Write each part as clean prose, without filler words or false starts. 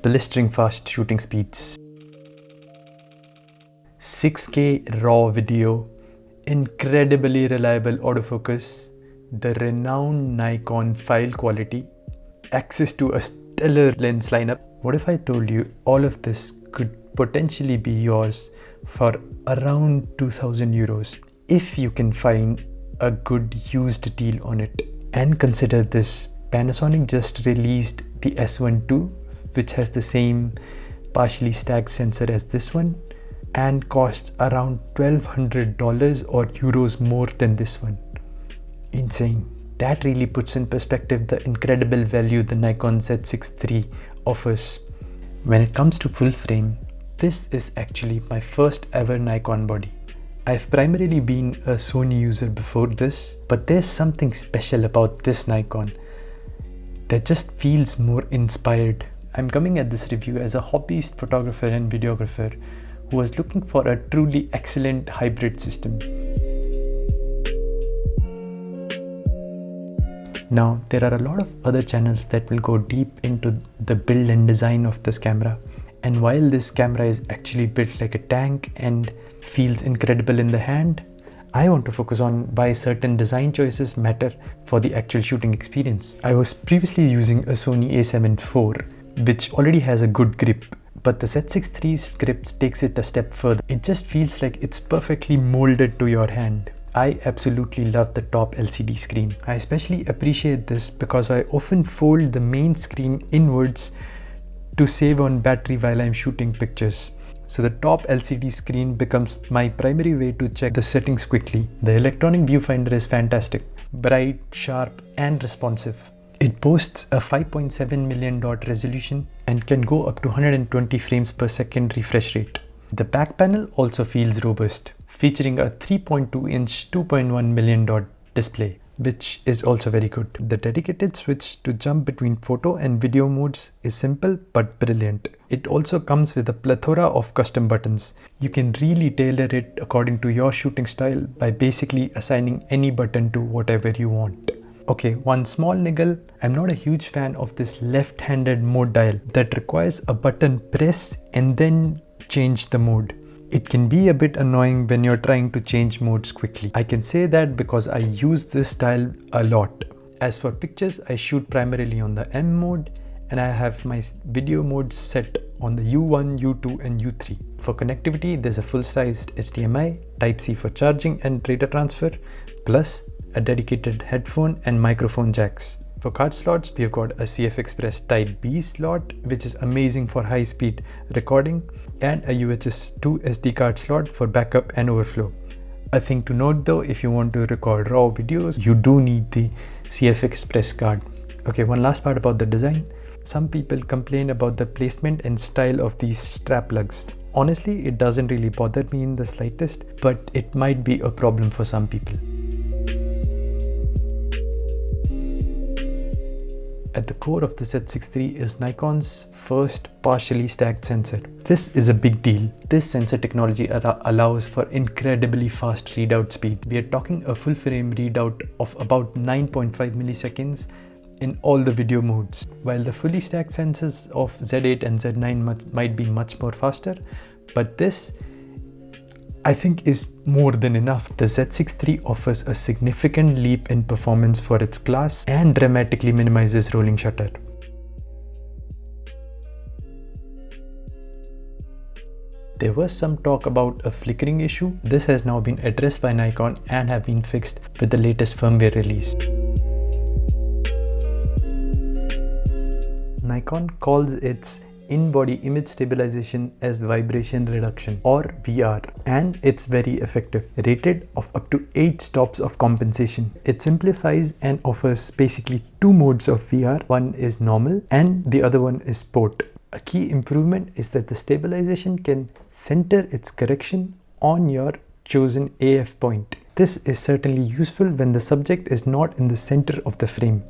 blistering fast shooting speeds, 6K raw video, incredibly reliable autofocus, the renowned Nikon file quality, access to a stellar lens lineup. What if I told you all of this could potentially be yours for around 2000 euros if you can find a good used deal on it? And consider this, Panasonic just released the S1 II, which has the same partially stacked sensor as this one and costs around $1,200 or euros more than this one. Insane. That really puts in perspective the incredible value the Nikon Z6 III offers. When it comes to full frame, this is actually my first ever Nikon body. I've primarily been a Sony user before this, but there's something special about this Nikon that just feels more inspired. I'm coming at this review as a hobbyist photographer and videographer who was looking for a truly excellent hybrid system. Now, there are a lot of other channels that will go deep into the build and design of this camera. And while this camera is actually built like a tank and feels incredible in the hand, I want to focus on why certain design choices matter for the actual shooting experience. I was previously using a Sony a7 IV, which already has a good grip, but the Z6 III's grip takes it a step further. It just feels like it's perfectly molded to your hand. I absolutely love the top LCD screen. I especially appreciate this because I often fold the main screen inwards to save on battery while I'm shooting pictures. So the top LCD screen becomes my primary way to check the settings quickly. The electronic viewfinder is fantastic, bright, sharp, and responsive. It boasts a 5.7 million dot resolution and can go up to 120 frames per second refresh rate. The back panel also feels robust, featuring a 3.2-inch 2.1 million dot display, which is also very good. The dedicated switch to jump between photo and video modes is simple but brilliant. It also comes with a plethora of custom buttons. You can really tailor it according to your shooting style by basically assigning any button to whatever you want. Okay, one small niggle, I'm not a huge fan of this left-handed mode dial that requires a button press and then change the mode. It can be a bit annoying when you're trying to change modes quickly. I can say that because I use this style a lot. As for pictures, I shoot primarily on the M mode and I have my video modes set on the U1, U2 and U3. For connectivity, there's a full-sized HDMI, Type-C for charging and data transfer, plus a dedicated headphone and microphone jacks. For card slots, we've got a CF Express Type B slot, which is amazing for high-speed recording, and a UHS 2 SD card slot for backup and overflow. A thing to note though, if you want to record raw videos, you do need the CF Express card. Okay, one last part about the design. Some people complain about the placement and style of these strap lugs. Honestly, it doesn't really bother me in the slightest, but it might be a problem for some people. At the core of the Z6 III is Nikon's first partially stacked sensor. This is a big deal. This sensor technology allows for incredibly fast readout speed. We are talking a full frame readout of about 9.5 milliseconds in all the video modes. While the fully stacked sensors of Z8 and Z9 might be much more faster, but this I think is more than enough. The Z6 III offers a significant leap in performance for its class and dramatically minimizes rolling shutter. There was some talk about a flickering issue. This has now been addressed by Nikon and have been fixed with the latest firmware release. Nikon calls its in-body image stabilization as vibration reduction or VR, and it's very effective, rated of up to 8 stops of compensation. It simplifies and offers basically 2 modes of VR. One is normal and the other one is sport. A key improvement is that the stabilization can center its correction on your chosen AF point. This is certainly useful when the subject is not in the center of the frame.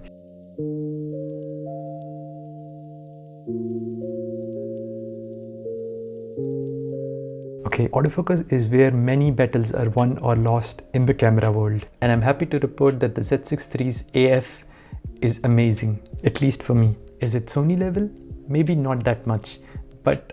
Okay, autofocus is where many battles are won or lost in the camera world, and I'm happy to report that the Z6 III's AF is amazing, at least for me. Is it Sony level? maybe not that much, but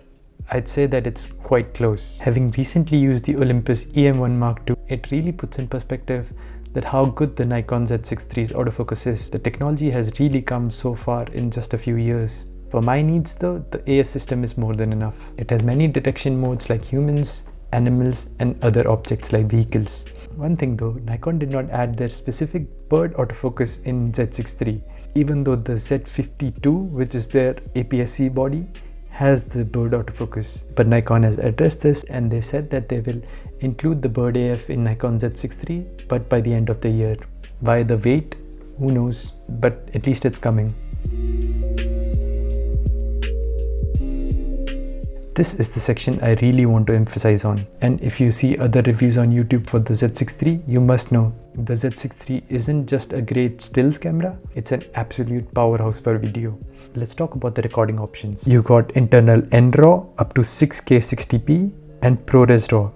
I'd say that it's quite close. Having recently used the Olympus EM1 Mark II, it really puts in perspective that how good the Nikon Z6III's autofocus is. The technology has really come so far in just a few years. For my needs though, the AF system is more than enough. It has many detection modes like humans, animals and other objects like vehicles. One thing though, Nikon did not add their specific bird autofocus in Z6 III, even though the Z52, which is their APS-C body, has the bird autofocus. But Nikon has addressed this and they said that they will include the bird AF in Nikon Z6 III, but by the end of the year. Why the wait? Who knows, but at least it's coming. This is the section I really want to emphasize on, and if you see other reviews on YouTube for the Z6 III, you must know the Z6 III isn't just a great stills camera, it's an absolute powerhouse for video. Let's talk about the recording options. You got internal NRAW up to 6K 60p and ProRes RAW,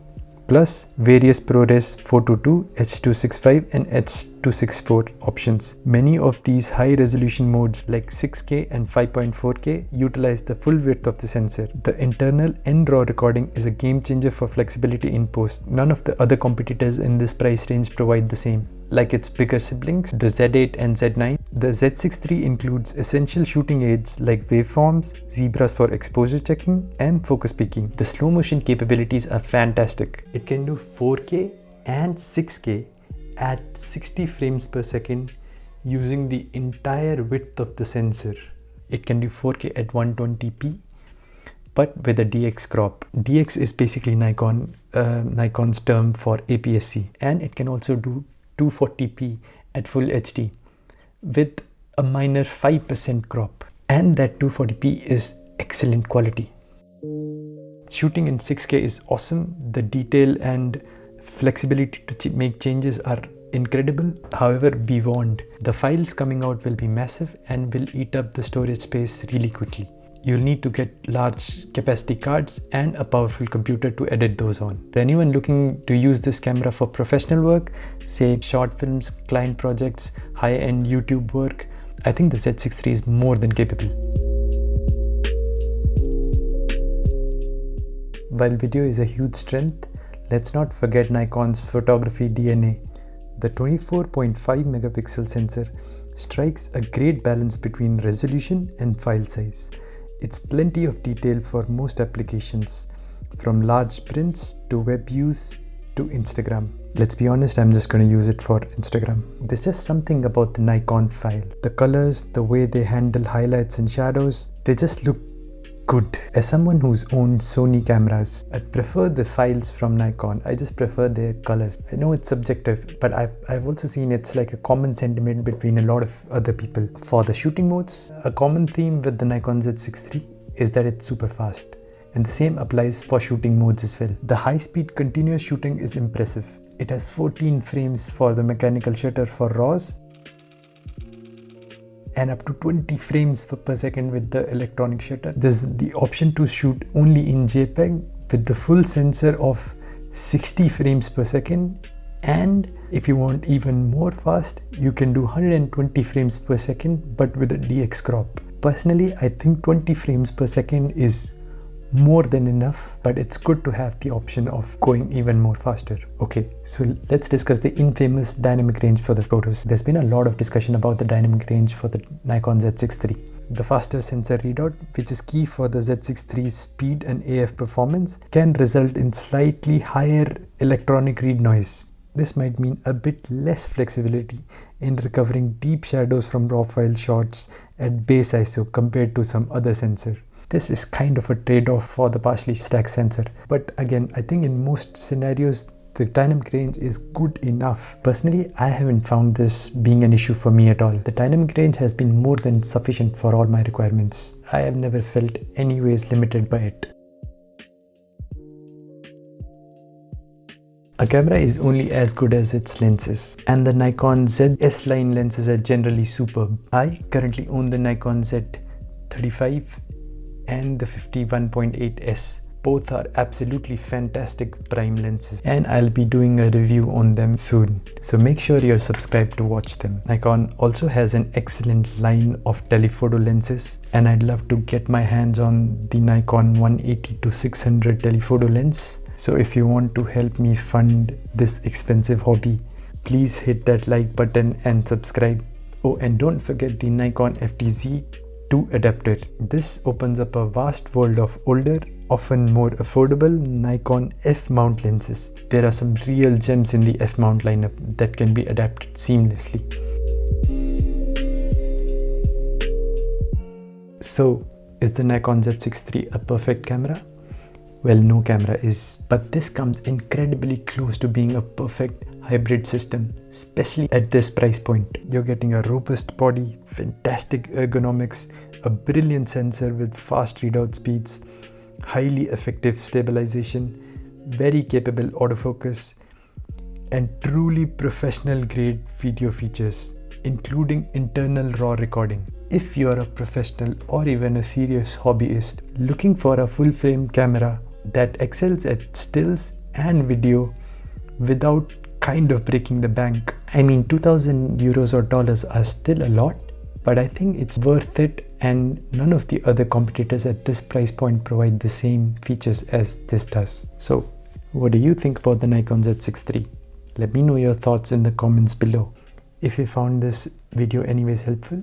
plus various ProRes 422, H.265 and H.264 options. Many of these high resolution modes like 6K and 5.4K utilize the full width of the sensor. The internal NRAW recording is a game changer for flexibility in post. None of the other competitors in this price range provide the same. Like its bigger siblings, the Z8 and Z9, the Z6 III includes essential shooting aids like waveforms, zebras for exposure checking, and focus peaking. The slow motion capabilities are fantastic. It can do 4K and 6K at 60 frames per second using the entire width of the sensor. It can do 4K at 120p, but with a DX crop. DX is basically Nikon's term for APS-C, and it can also do 240p at full HD with a minor 5% crop, and that 240p is excellent quality. Shooting in 6K is awesome. The detail and flexibility to make changes are incredible. However, be warned, the files coming out will be massive and will eat up the storage space really quickly. You'll need to get large capacity cards and a powerful computer to edit those on. For anyone looking to use this camera for professional work, say short films, client projects, high-end YouTube work, I think the Z6 III is more than capable. While video is a huge strength, let's not forget Nikon's photography DNA. The 24.5 megapixel sensor strikes a great balance between resolution and file size. It's plenty of detail for most applications, from large prints to web use to Instagram. Let's be honest, I'm just going to use it for Instagram. There's just something about the Nikon file. The colors, the way they handle highlights and shadows, they just look good. As someone who's owned Sony cameras, I prefer the files from Nikon. I just prefer their colors. I know it's subjective, but I've also seen it's like a common sentiment between a lot of other people. For the shooting modes, a common theme with the Nikon Z6 III is that it's super fast. And the same applies for shooting modes as well. The high-speed continuous shooting is impressive. It has 14 frames for the mechanical shutter for RAWs and up to 20 frames per second with the electronic shutter. There's the option to shoot only in JPEG with the full sensor of 60 frames per second, and if you want even more fast, you can do 120 frames per second but with a DX crop. Personally, I think 20 frames per second is more than enough, but it's good to have the option of going even more faster. Okay, so let's discuss the infamous dynamic range for the photos. There's been a lot of discussion about the dynamic range for the Nikon Z6 III. The faster sensor readout, which is key for the Z6 III's speed and AF performance, can result in slightly higher electronic read noise. This might mean a bit less flexibility in recovering deep shadows from raw file shots at base ISO compared to some other sensor. This is kind of a trade-off for the partially stacked sensor. But again, I think in most scenarios, the dynamic range is good enough. Personally, I haven't found this being an issue for me at all. The dynamic range has been more than sufficient for all my requirements. I have never felt anyways limited by it. A camera is only as good as its lenses, and the Nikon Z line lenses are generally superb. I currently own the Nikon Z35 and the 51.8S. Both are absolutely fantastic prime lenses, and I'll be doing a review on them soon, so make sure you're subscribed to watch them. Nikon also has an excellent line of telephoto lenses, and I'd love to get my hands on the Nikon 180 to 600 telephoto lens. So if you want to help me fund this expensive hobby, please hit that like button and subscribe. Oh, and don't forget the Nikon FTZ2 adapter. This opens up a vast world of older, often more affordable Nikon F-mount lenses. There are some real gems in the F-mount lineup that can be adapted seamlessly. So, is the Nikon Z6 III a perfect camera? Well, no camera is, but this comes incredibly close to being a perfect hybrid system, especially at this price point. You're getting a robust body, fantastic ergonomics, a brilliant sensor with fast readout speeds, highly effective stabilization, very capable autofocus, and truly professional grade video features, including internal RAW recording. If you're a professional or even a serious hobbyist looking for a full frame camera that excels at stills and video without kind of breaking the bank. I mean, 2,000 euros or dollars are still a lot, but I think it's worth it, and none of the other competitors at this price point provide the same features as this does. So what do you think about the Nikon Z6 III? Let me know your thoughts in the comments below. If you found this video anyways helpful,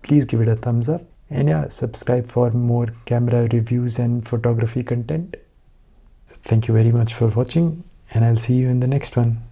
please give it a thumbs up, and yeah, subscribe for more camera reviews and photography content. Thank you very much for watching, and I'll see you in the next one.